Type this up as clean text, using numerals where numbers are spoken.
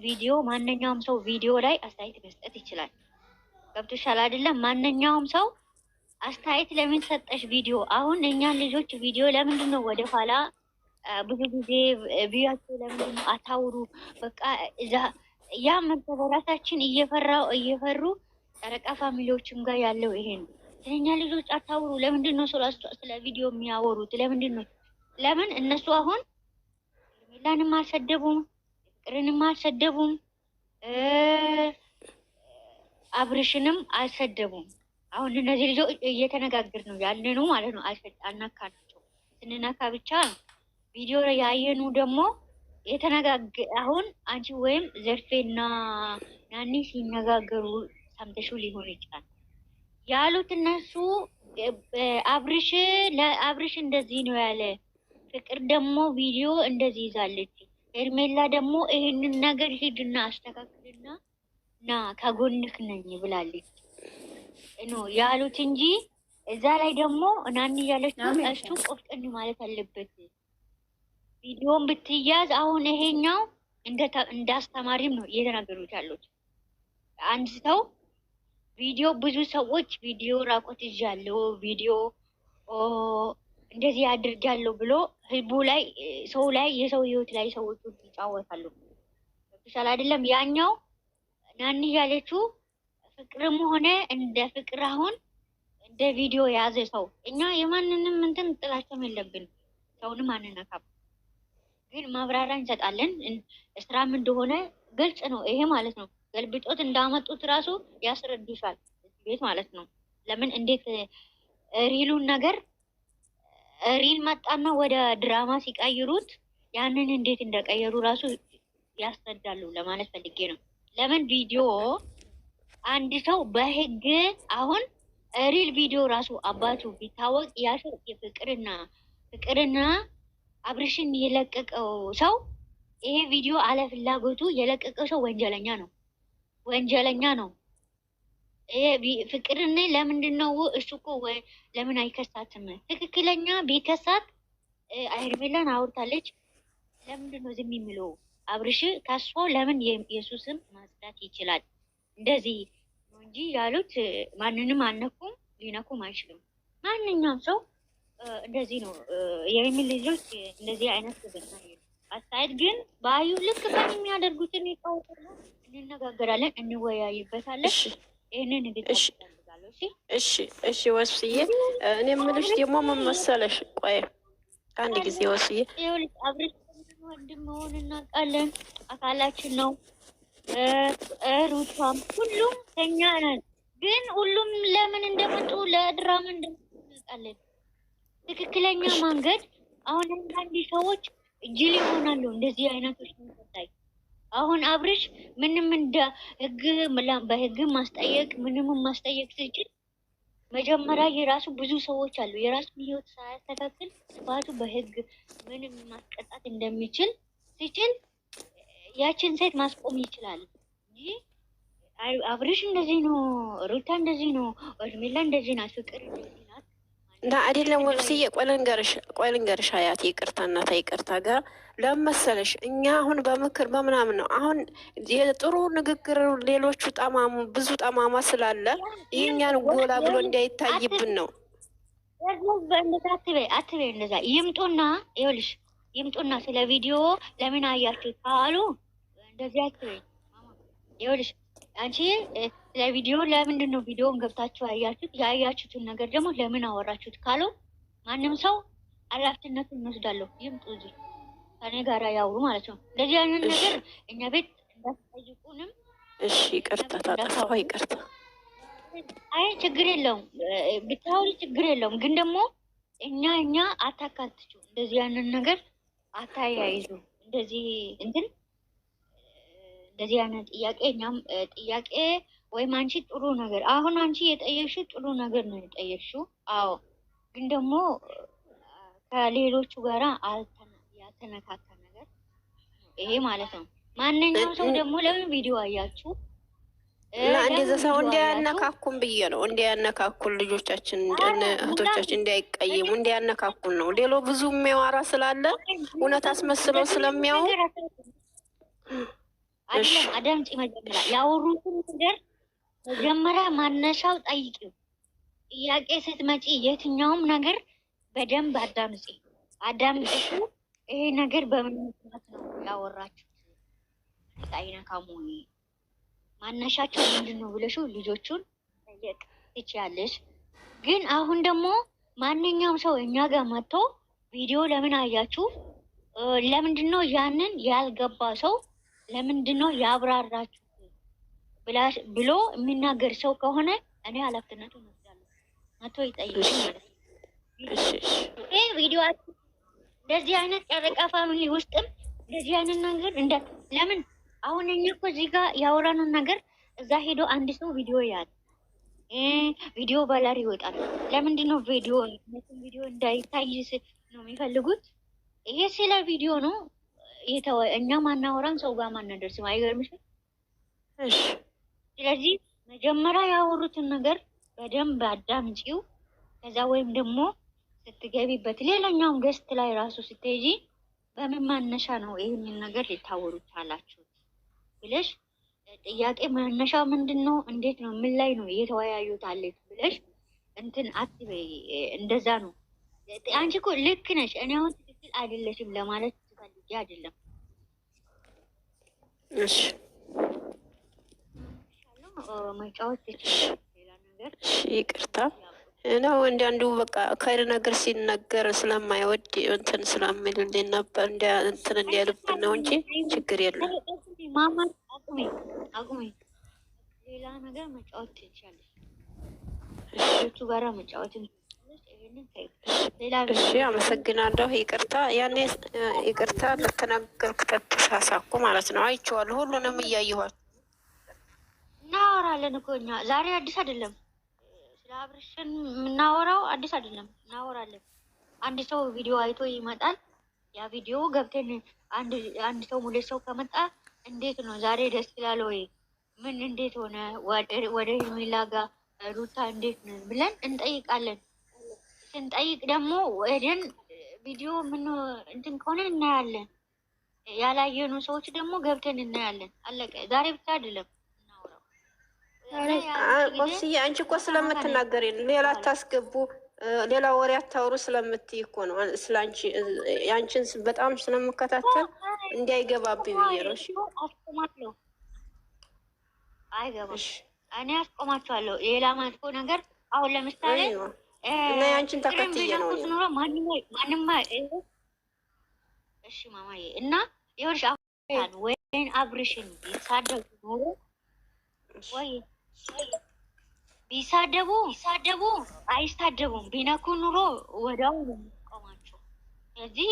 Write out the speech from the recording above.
ቪዲዮ ማንኛውም ሰው ቪዲዮ ላይ አስተያየት መስጠት ይችላል። ገብቶሻል አይደለም? ማንኛውም ሰው አስተያየት ለምን ሰጠሽ ቪዲዮ። አሁን እኛን ልጆች ቪዲዮ ለምንድን ነው ወደ ኋላ ብዙ ጊዜ ቢያቸው ለምንድን ነው አታውሩ? በቃ እዛ ያ መተበራታችን እየፈሩ ጨረቃ ፋሚሊዎችም ጋር ያለው ይሄ ነው። ስለኛ ልጆች አታውሩ። ለምንድን ነው ስለ ቪዲዮ የሚያወሩት? ለምንድን ነው ለምን እነሱ አሁን ሚላንም አልሰደቡም፣ ፍቅርንም አልሰደቡም፣ አብርሽንም አልሰደቡም። አሁን እነዚህ ልጆች እየተነጋገር ነው ያለ ነው ማለት ነው። አልነካናቸው። ስንነካ ብቻ ነው ቪዲዮ ላይ ያየኑ ደግሞ አሁን አንቺ ወይም ዘርፌና ናኒ ሲነጋገሩ ሰምተሽው ሊሆን ይችላል ያሉት እነሱ። አብርሽ እንደዚህ ነው ያለ፣ ፍቅር ደግሞ ቪዲዮ እንደዚህ ይዛለች፣ ሄርሜላ ደግሞ ይህንን ነገር ሂድና አስተካክልና ና ከጎንክ ነኝ ብላለች ነው ያሉት እንጂ እዛ ላይ ደግሞ ናኒ ያለች እሱ ቆፍጠን ማለት አለበት። ቪዲዮን ብትያዝ አሁን ይሄኛው እንደ አስተማሪም ነው እየተናገሩት ያሉት። አንድ ሰው ቪዲዮ ብዙ ሰዎች ቪዲዮ ራቆት ይዣለሁ ቪዲዮ እንደዚህ አድርጋለሁ ብሎ ህዝቡ ላይ ሰው ላይ የሰው ህይወት ላይ ሰዎች ይጫወታሉ። ተሻለ አይደለም? ያኛው ናኒ ያለችው ፍቅርም ሆነ እንደ ፍቅር አሁን እንደ ቪዲዮ የያዘ ሰው እኛ የማንንም እንትን ጥላቸውም የለብን፣ ሰውንም አንነካም። ግን ማብራሪያ እንሰጣለን። ስራም እንደሆነ ግልጽ ነው ይሄ ማለት ነው። ገልብጦት እንዳመጡት ራሱ ያስረዱሻል ቤት ማለት ነው። ለምን እንዴት ሪሉን ነገር ሪል መጣና ወደ ድራማ ሲቀይሩት ያንን እንዴት እንደቀየሩ ራሱ ያስረዳሉ ለማለት ፈልጌ ነው። ለምን ቪዲዮ አንድ ሰው በህግ አሁን ሪል ቪዲዮ ራሱ አባቱ ቢታወቅ ያሰው ፍቅርና አብርሽን የለቀቀው ሰው ይሄ ቪዲዮ አለ ፍላጎቱ የለቀቀው ሰው ወንጀለኛ ነው። ፍቅርን ለምንድን ነው እሱ እኮ ለምን አይከሳትም? ትክክለኛ ቢከሳት ሄርሜላን አውርታለች። ለምንድን ነው ዝም የሚለው? አብርሽ ከሷ ለምን የሱስም ማጽዳት ይችላል? እንደዚህ ነው እንጂ ያሉት ማንንም አነኩም ሊነኩም አይችልም። ማንኛውም ሰው እንደዚህ ነው የሚል ልጆች እንደዚህ አይነት ግብና አስተያየት ግን ባዩ ልክ በሚያደርጉትን ይቀውጣሉ። እንነጋገራለን፣ እንወያይበታለን። ይሄንን እሺ ወስዬ እኔ የምልሽ ደግሞ ምን መሰለሽ፣ ቆይ አንድ ጊዜ ወስዬ አብረሽ ወንድም መሆን እናውቃለን፣ አካላችን ነው። ሩታም ሁሉም ከኛ ነን። ግን ሁሉም ለምን እንደመጡ ለድራማ እንደመጡ እናውቃለን። ትክክለኛ መንገድ አሁን አንዳንድ ሰዎች ጅል ይሆናሉ። እንደዚህ አይነቶች ነው። አሁን አብርሽ ምንም እንደ በህግ ማስጠየቅ ምንም ማስጠየቅ ሲችል መጀመሪያ የራሱ ብዙ ሰዎች አሉ። የራሱን ህይወት ሳያስተካክል ስባቱ በህግ ምንም ማስቀጣት እንደሚችል ሲችል ያችን ሴት ማስቆም ይችላል እንጂ አብርሽ እንደዚህ ነው፣ ሩታ እንደዚህ ነው፣ ሄርሜላ እንደዚህ ናት፣ ፍቅር እንደዚህ ናት እና አይደለም ወልስዬ። ቆይ ልንገርሽ አያት ይቅርታ እናታ ይቅርታ ጋር ለመሰለሽ እኛ አሁን በምክር በምናምን ነው አሁን የጥሩ ንግግር ሌሎቹ ብዙ ጠማማ ስላለ ይህኛን ጎላ ብሎ እንዳይታይብን ነው። አትበይ እንደዛ ይምጡና ስለ ቪዲዮ ለምን አያችሁት ካሉ እንደዚህ አትበይ። ይኸውልሽ አንቺ ስለ ቪዲዮ ለምንድን ነው ቪዲዮን ገብታችሁ ያያችሁት? ያያችሁትን ነገር ደግሞ ለምን አወራችሁት ካሉ ማንም ሰው ኃላፊነቱን እንወስዳለሁ። ይምጡ እዚህ ከኔ ጋር ያውሩ ማለት ነው። እንደዚህ አይነት ነገር እኛ ቤት እንዳትጠይቁንም። እሺ ይቅርታ ታጠፋሁ ይቅርታ። አይ ችግር የለውም ብታውሪ ችግር የለውም። ግን ደግሞ እኛ አታካትቹ እንደዚህ አይነት ነገር አታያይዙ። እንደዚህ እንደዚህ አይነት ጥያቄ እኛም ጥያቄ ወይም አንቺ ጥሩ ነገር አሁን አንቺ የጠየቅሽው ጥሩ ነገር ነው የጠየቅሽው። አዎ ግን ደግሞ ከሌሎቹ ጋራ ያልተነካካ ነገር ይሄ ማለት ነው። ማንኛውም ሰው ደግሞ ለምን ቪዲዮ አያችሁ እንደዛ ሰው እንዲያነካኩን ብዬ ነው። እንዲያነካኩን ልጆቻችን እህቶቻችን እንዳይቀየሙ እንዲያነካኩን ነው። ሌሎ ብዙ የሚያወራ ስላለ እውነት አስመስለው ስለሚያው አይደለም አዳምጪ። መጀመሪያ ያወሩትን ነገር መጀመሪያ ማነሻው ጠይቂው። ጥያቄ ስትመጪ የትኛውም ነገር በደንብ አዳምጪ። አዳምጪ ይሄ ነገር በምን ምክንያት ነው ያወራችሁት? አይነካም ወይ ማነሻቸው ምንድን ነው ብለሽው ልጆቹን ጠየቅ ትችያለሽ። ግን አሁን ደግሞ ማንኛውም ሰው እኛ ጋር መጥቶ ቪዲዮ ለምን አያችሁ? ለምንድን ነው ያንን ያልገባ ሰው ለምንድን ነው ያብራራችሁ ብሎ የሚናገር ሰው ከሆነ እኔ ኃላፊነቱን ወስዳለሁ። መጥቶ ይጠይቅ ማለት ነው። ይሄ ቪዲዮ እንደዚህ አይነት ጨረቃ ፋሚሊ ውስጥም እንደዚህ አይነት ነገር እንደ ለምን አሁን እኛ እኮ እዚህ ጋር ያወራነውን ነገር እዛ ሄዶ አንድ ሰው ቪዲዮ ያል ቪዲዮ ባላር ይወጣል። ለምንድን ነው ቪዲዮ እንዳይታይ ነው የሚፈልጉት? ይሄ ስለ ቪዲዮ ነው። እኛ ማናወራም ሰው ጋር ማናደርስም። አይገርምሽም? ስለዚህ መጀመሪያ ያወሩትን ነገር በደንብ አዳምጪው። ከዛ ወይም ደግሞ ስትገቢበት ሌላኛውም ገስት ላይ ራሱ ስትሄጂ በምን ማነሻ ነው ይህንን ነገር ልታወሩ ቻላችሁት ብለሽ ጥያቄ መነሻው ምንድን ነው? እንዴት ነው? ምን ላይ ነው እየተወያዩት አለች ብለሽ እንትን አትበይ። እንደዛ ነው። አንቺ እኮ ልክ ነሽ። እኔ አሁን ትክክል አይደለሽም ለማለት ትፈልጊ አይደለም። እሺ መጫወት ትችላለሽ። ሌላ ነገር ይቅርታ ነው አንዳንዱ በቃ ከይር ነገር ሲነገር ስለማይወድ እንትን ስለሚልልኝ ነበር እንትን እንዲያልብን ነው እንጂ ችግር የለም። ማማ አቁሜ ሌላ ነገር መጫወት ትችላለሽ። እሱ ጋራ መጫወት እሺ፣ አመሰግናለሁ። ይቅርታ ያኔ ይቅርታ ለተናገርኩት ተሳሳኩ ማለት ነው። አይቼዋለሁ፣ ሁሉንም እያየኋል። እናወራለን እኮ እኛ ዛሬ አዲስ አይደለም። ስለ አብርሽን የምናወራው አዲስ አይደለም፣ እናወራለን። አንድ ሰው ቪዲዮ አይቶ ይመጣል። ያ ቪዲዮ ገብተን አንድ ሰው ሁለት ሰው ከመጣ እንዴት ነው ዛሬ ደስ ይላል ወይ ምን እንዴት ሆነ ወደ ሄርሜላ ጋር ሩታ እንዴት ነው ብለን እንጠይቃለን። ስንጠይቅ ደግሞ ወደን ቪዲዮ ምን እንትን ከሆነ እናያለን። ያላየኑ ሰዎች ደግሞ ገብተን እናያለን። አለቀ። ዛሬ ብቻ አይደለም እናወራው። ቆስዬ አንቺ እኮ ስለምትናገሪ ሌላ አታስገቡ፣ ሌላ ወሬ አታውሩ ስለምትይ እኮ ነው። ስለአንቺ ያንቺን በጣም ስለምከታተል እንዳይገባብኝ ብዬ ነው። እሺ አስቆማለሁ። አይገባም። እኔ አስቆማቸዋለሁ። ሌላ መጥፎ ነገር አሁን ለምሳሌ እና ያንቺን ተከትዬ ነው ኖሮ ማንም እሺ ማማዬ እና ይኸውልሽ አሁን ወይን አብርሽን ቢሳደቡ ኖሮ ወይ ቢሳደቡ አይሳደቡም። ቢነኩ ኑሮ ወዲያው ነው የሚቆማቸው። ስለዚህ